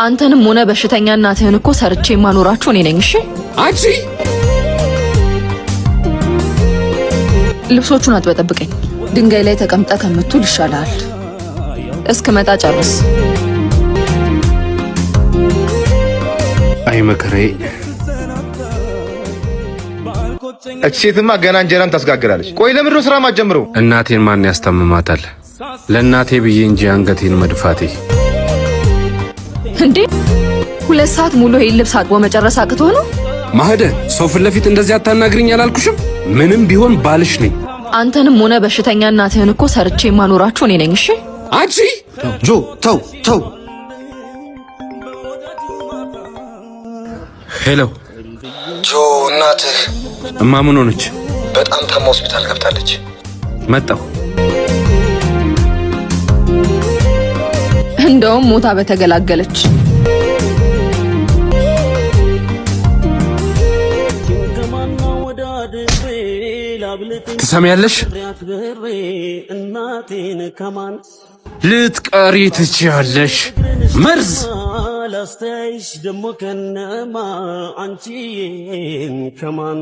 አንተንም ሆነ በሽተኛ እናትህን እኮ ሰርቼ ማኖራችሁ እኔ ነኝ። እሺ አንቺ ልብሶቹን አጥበጠብቀኝ። ድንጋይ ላይ ተቀምጠ ከምትውል ይሻላል። እስክመጣ ጨርስ። አይ መከራዬ። እቺ ሴትማ ገና እንጀራም ታስጋግራለች። ቆይ ለምን ነው ስራ ማትጀምረው? እናቴን ማን ያስታምማታል? ለእናቴ ብዬ እንጂ አንገቴን መድፋቴ። እንዴ 2 ሰዓት ሙሉ ይሄን ልብስ አጥቦ መጨረስ አቅቶ ነው? ማህደር፣ ሰው ፊት ለፊት እንደዚህ አታናግሪኝ አላልኩሽም? ምንም ቢሆን ባልሽ ነኝ። አንተንም ሆነ በሽተኛ እናትህን እኮ ሰርቼ ማኖራችሁ እኔ ነኝ። እሺ አንቺ ጆ ተው። ሄሎ ጆ እናትህ እማ ምን ሆነች? በጣም ታማ ሆስፒታል ገብታለች። መጣሁ። እንደውም ሞታ በተገላገለች። ትሰሚያለሽ? ልትቀሪ ትችያለሽ። መርዝ ላስተያይሽ ደሞ ከነማ አንቺዬን ከማን